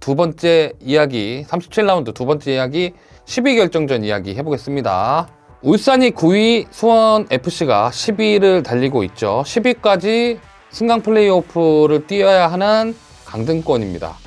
두 번째 이야기, 37라운드 두 번째 이야기, 12결정전 이야기 해보겠습니다. 울산이 9위, 수원FC가 10위를 달리고 있죠. 10위까지 승강 플레이오프를 뛰어야 하는 강등권입니다.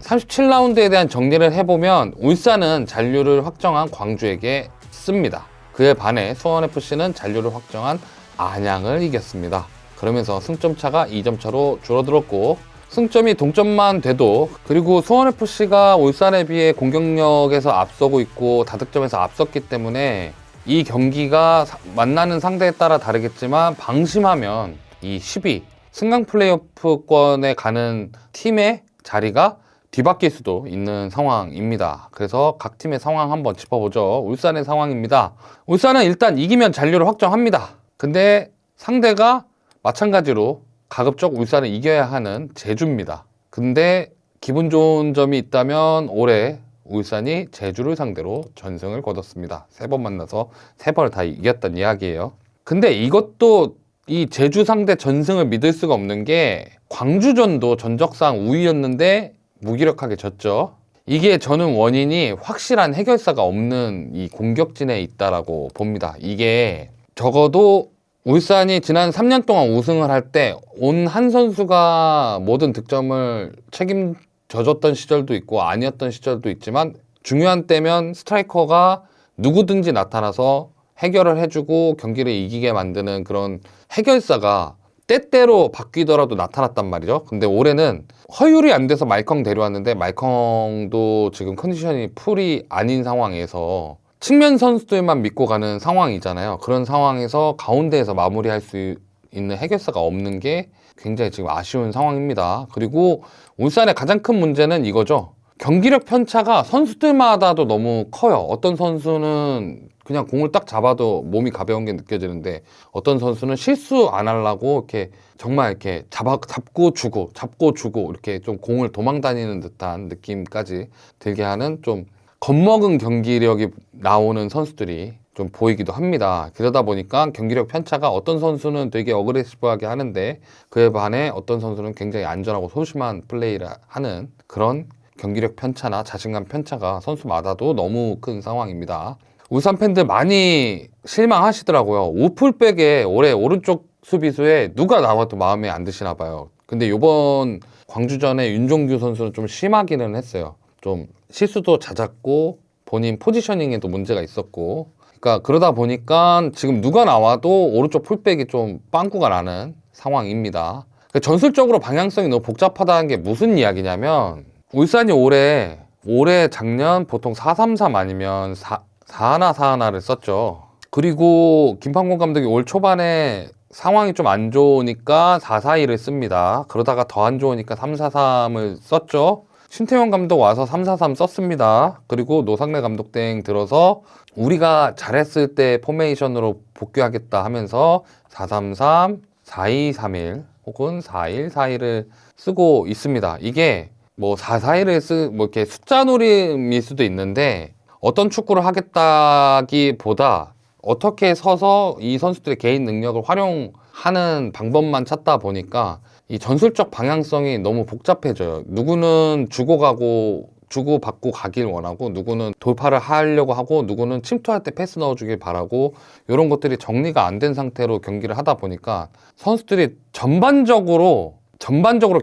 (37라운드에) 대한 정리를 해보면 울산은 잔류를 확정한 광주에게 씁니다. 그에 반해 수원FC는 잔류를 확정한 안양을 이겼습니다. 그러면서 승점 차가 2점 차로 줄어들었고, 승점이 동점만 돼도, 그리고 수원FC가 울산에 비해 공격력에서 앞서고 있고 다득점에서 앞섰기 때문에 이 경기가 만나는 상대에 따라 다르겠지만 방심하면 이 10위 승강 플레이오프권에 가는 팀의 자리가 뒤바뀔 수도 있는 상황입니다. 그래서 각 팀의 상황 한번 짚어보죠. 울산의 상황입니다. 울산은 일단 이기면 잔류를 확정합니다. 근데 상대가 마찬가지로 가급적 울산을 이겨야 하는 제주입니다. 근데 기분 좋은 점이 있다면 올해 울산이 제주를 상대로 전승을 거뒀습니다. 3번 만나서 3번을 다 이겼다는 이야기예요. 근데 이것도 이 제주 상대 전승을 믿을 수가 없는 게, 광주전도 전적상 우위였는데 무기력하게 졌죠. 이게 저는 원인이 확실한 해결사가 없는 이 공격진에 있다라고 봅니다. 이게 적어도 울산이 지난 3년 동안 우승을 할 때 온 한 선수가 모든 득점을 책임져줬던 시절도 있고 아니었던 시절도 있지만, 중요한 때면 스트라이커가 누구든지 나타나서 해결을 해주고 경기를 이기게 만드는 그런 해결사가 때때로 바뀌더라도 나타났단 말이죠. 근데 올해는 허율이 안 돼서 말컹 데려왔는데, 말컹도 지금 컨디션이 풀이 아닌 상황에서 측면 선수들만 믿고 가는 상황이잖아요. 그런 상황에서 가운데에서 마무리할 수 있는 해결사가 없는 게 굉장히 지금 아쉬운 상황입니다. 그리고 울산의 가장 큰 문제는 이거죠. 경기력 편차가 선수들마다도 너무 커요. 어떤 선수는 그냥 공을 딱 잡아도 몸이 가벼운 게 느껴지는데, 어떤 선수는 실수 안 하려고 이렇게 정말 이렇게 잡고 주고 이렇게 좀 공을 도망다니는 듯한 느낌까지 들게 하는 좀 겁먹은 경기력이 나오는 선수들이 좀 보이기도 합니다. 그러다 보니까 경기력 편차가, 어떤 선수는 되게 어그레시브하게 하는데 그에 반해 어떤 선수는 굉장히 안전하고 소심한 플레이를 하는 그런 경기력 편차나 자신감 편차가 선수마다도 너무 큰 상황입니다. 울산 팬들 많이 실망하시더라고요. 우풀백에 올해 오른쪽 수비수에 누가 나와도 마음에 안 드시나 봐요. 근데 이번 광주전에 윤종규 선수는 좀 심하기는 했어요. 좀 실수도 잦았고 본인 포지셔닝에도 문제가 있었고, 그러니까 그러다 보니까 지금 누가 나와도 오른쪽 풀백이 좀 빵꾸가 나는 상황입니다. 전술적으로 방향성이 너무 복잡하다는 게 무슨 이야기냐면, 울산이 올해 작년 보통 4-3-3 아니면 4-1-4-1를 썼죠. 그리고 김판곤 감독이 올 초반에 상황이 좀 안 좋으니까 4-4-2를 씁니다. 그러다가 더 안 좋으니까 3-4-3을 썼죠. 신태용 감독 와서 3-4-3 썼습니다. 그리고 노상래 감독 땡 들어서 우리가 잘했을 때 포메이션으로 복귀하겠다 하면서 4-3-3, 4-2-3-1 혹은 4-1-4-2를 쓰고 있습니다. 이게 뭐 4-4-1을 뭐 이렇게 숫자 노림일 수도 있는데, 어떤 축구를 하겠다기보다 어떻게 서서 이 선수들의 개인 능력을 활용하는 방법만 찾다 보니까 이 전술적 방향성이 너무 복잡해져요. 누구는 주고받고 가길 원하고, 누구는 돌파를 하려고 하고, 누구는 침투할 때 패스 넣어주길 바라고, 이런 것들이 정리가 안 된 상태로 경기를 하다 보니까 선수들이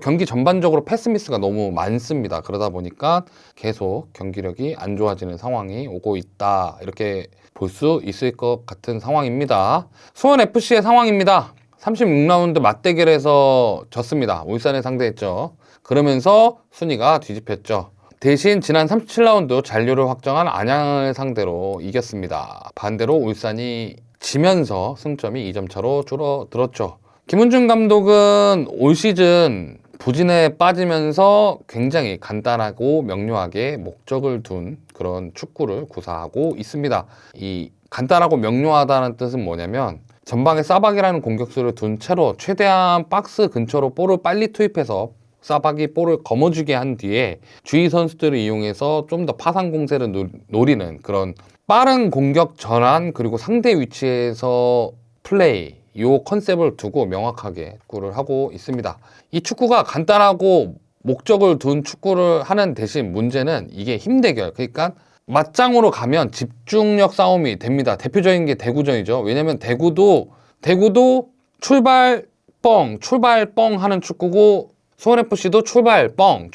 경기 전반적으로 패스미스가 너무 많습니다. 그러다 보니까 계속 경기력이 안 좋아지는 상황이 오고 있다, 이렇게 볼 수 있을 것 같은 상황입니다. 수원FC의 상황입니다. 36라운드 맞대결에서 졌습니다. 울산을 상대했죠. 그러면서 순위가 뒤집혔죠. 대신 지난 37라운드 잔류를 확정한 안양을 상대로 이겼습니다. 반대로 울산이 지면서 승점이 2점 차로 줄어들었죠. 김은중 감독은 올 시즌 부진에 빠지면서 굉장히 간단하고 명료하게 목적을 둔 그런 축구를 구사하고 있습니다. 이 간단하고 명료하다는 뜻은 뭐냐면, 전방에 사박이라는 공격수를 둔 채로 최대한 박스 근처로 볼을 빨리 투입해서 사박이 볼을 거머쥐게 한 뒤에 주위 선수들을 이용해서 좀 더 파상 공세를 노리는 그런 빠른 공격 전환, 그리고 상대 위치에서 플레이, 이 컨셉을 두고 명확하게 축구를 하고 있습니다. 이 축구가 간단하고 목적을 둔 축구를 하는 대신 문제는 이게 힘 대결, 그러니까 맞짱으로 가면 집중력 싸움이 됩니다. 대표적인 게 대구전이죠. 왜냐면 대구도 출발 뻥 하는 축구고, 수원FC도 출발 뻥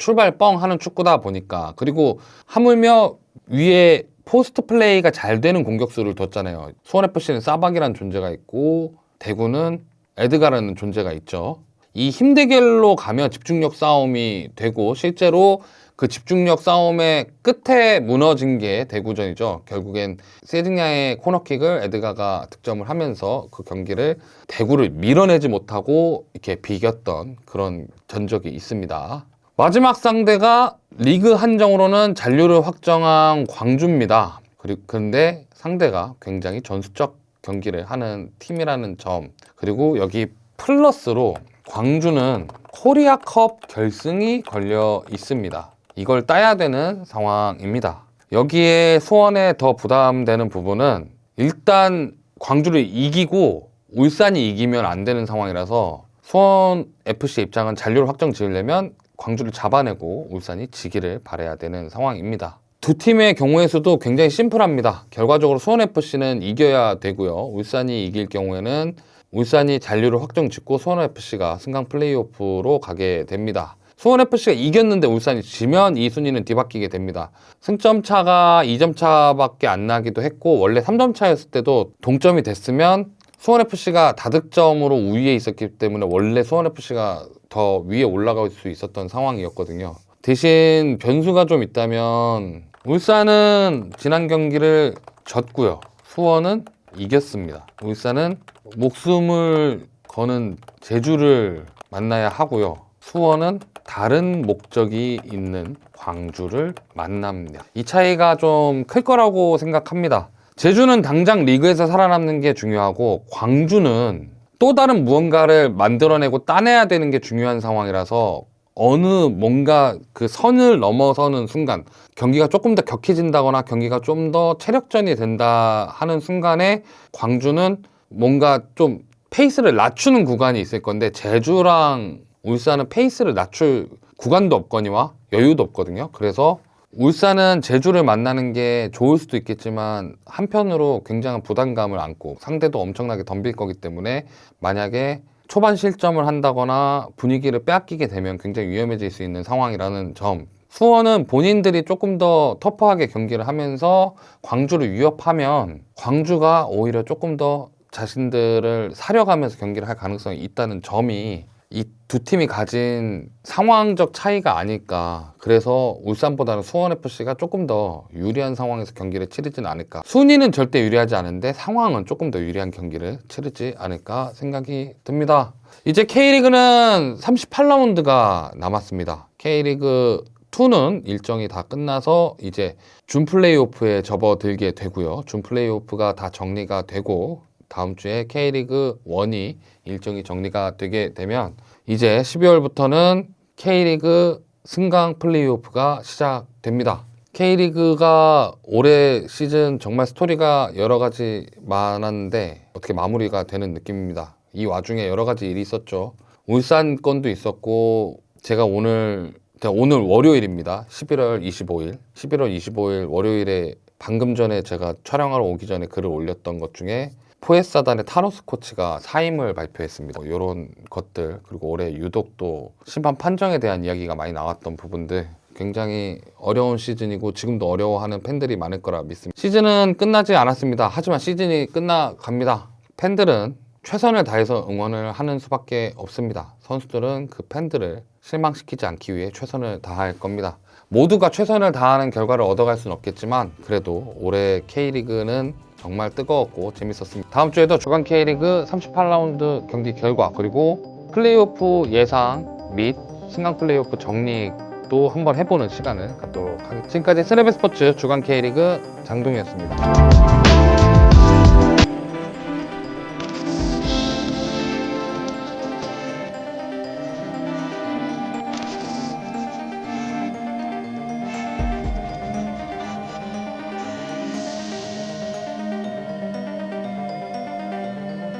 하는 축구다 보니까, 그리고 하물며 위에 포스트 플레이가 잘 되는 공격수를 뒀잖아요. 수원FC는 사박이라는 존재가 있고 대구는 에드가라는 존재가 있죠. 이 힘대결로 가면 집중력 싸움이 되고, 실제로 그 집중력 싸움의 끝에 무너진 게 대구전이죠. 결국엔 세징야의 코너킥을 에드가가 득점을 하면서 그 경기를 대구를 밀어내지 못하고 이렇게 비겼던 그런 전적이 있습니다. 마지막 상대가 리그 한정으로는 잔류를 확정한 광주입니다. 그런데 상대가 굉장히 전술적 경기를 하는 팀이라는 점, 그리고 여기 플러스로 광주는 코리아컵 결승이 걸려 있습니다. 이걸 따야 되는 상황입니다. 여기에 수원에 더 부담되는 부분은 일단 광주를 이기고 울산이 이기면 안 되는 상황이라서, 수원FC 입장은 잔류를 확정 지으려면 광주를 잡아내고 울산이 지기를 바라야 되는 상황입니다. 두 팀의 경우의 수도 굉장히 심플합니다. 결과적으로 수원FC는 이겨야 되고요. 울산이 이길 경우에는 울산이 잔류를 확정 짓고 수원FC가 승강 플레이오프로 가게 됩니다. 수원FC가 이겼는데 울산이 지면 이 순위는 뒤바뀌게 됩니다. 승점 차가 2점 차밖에 안 나기도 했고, 원래 3점 차였을 때도 동점이 됐으면 수원FC가 다득점으로 우위에 있었기 때문에 원래 수원FC가 더 위에 올라갈 수 있었던 상황이었거든요. 대신 변수가 좀 있다면, 울산은 지난 경기를 졌고요. 수원은 이겼습니다. 울산은 목숨을 거는 제주를 만나야 하고요. 수원은 다른 목적이 있는 광주를 만납니다. 이 차이가 좀 클 거라고 생각합니다. 제주는 당장 리그에서 살아남는 게 중요하고, 광주는 또 다른 무언가를 만들어내고 따내야 되는 게 중요한 상황이라서, 어느 뭔가 그 선을 넘어서는 순간, 경기가 조금 더 격해진다거나 경기가 좀 더 체력전이 된다 하는 순간에 광주는 뭔가 좀 페이스를 낮추는 구간이 있을 건데, 제주랑 울산은 페이스를 낮출 구간도 없거니와 여유도 없거든요. 그래서 울산은 제주를 만나는 게 좋을 수도 있겠지만, 한편으로 굉장한 부담감을 안고 상대도 엄청나게 덤빌 거기 때문에, 만약에 초반 실점을 한다거나 분위기를 빼앗기게 되면 굉장히 위험해질 수 있는 상황이라는 점, 수원은 본인들이 조금 더 터프하게 경기를 하면서 광주를 위협하면 광주가 오히려 조금 더 자신들을 사려가면서 경기를 할 가능성이 있다는 점이 이 두 팀이 가진 상황적 차이가 아닐까. 그래서 울산보다는 수원FC가 조금 더 유리한 상황에서 경기를 치르진 않을까. 순위는 절대 유리하지 않은데 상황은 조금 더 유리한 경기를 치르지 않을까 생각이 듭니다. 이제 K리그는 38라운드가 남았습니다. K리그 2는 일정이 다 끝나서 이제 준 플레이오프에 접어들게 되고요. 준 플레이오프가 다 정리가 되고 다음 주에 K리그 1이 일정이 정리가 되게 되면, 이제 12월부터는 K리그 승강 플레이오프가 시작됩니다. K리그가 올해 시즌 정말 스토리가 여러 가지 많았는데 어떻게 마무리가 되는 느낌입니다. 이 와중에 여러 가지 일이 있었죠. 울산 건도 있었고, 제가 오늘 월요일입니다. 11월 25일 월요일에 방금 전에 제가 촬영하러 오기 전에 글을 올렸던 것 중에 포에사단의 타노스 코치가 사임을 발표했습니다. 이런 것들, 그리고 올해 유독 또 심판 판정에 대한 이야기가 많이 나왔던 부분들, 굉장히 어려운 시즌이고 지금도 어려워하는 팬들이 많을 거라 믿습니다. 시즌은 끝나지 않았습니다. 하지만 시즌이 끝나갑니다. 팬들은 최선을 다해서 응원을 하는 수밖에 없습니다. 선수들은 그 팬들을 실망시키지 않기 위해 최선을 다할 겁니다. 모두가 최선을 다하는 결과를 얻어갈 수는 없겠지만, 그래도 올해 K리그는 정말 뜨거웠고 재밌었습니다. 다음 주에도 주간 K리그 38라운드 경기 결과, 그리고 플레이오프 예상 및 승강 플레이오프 정리도 한번 해보는 시간을 갖도록 하겠습니다. 지금까지 스레베 스포츠 주간 K리그 장동이었습니다.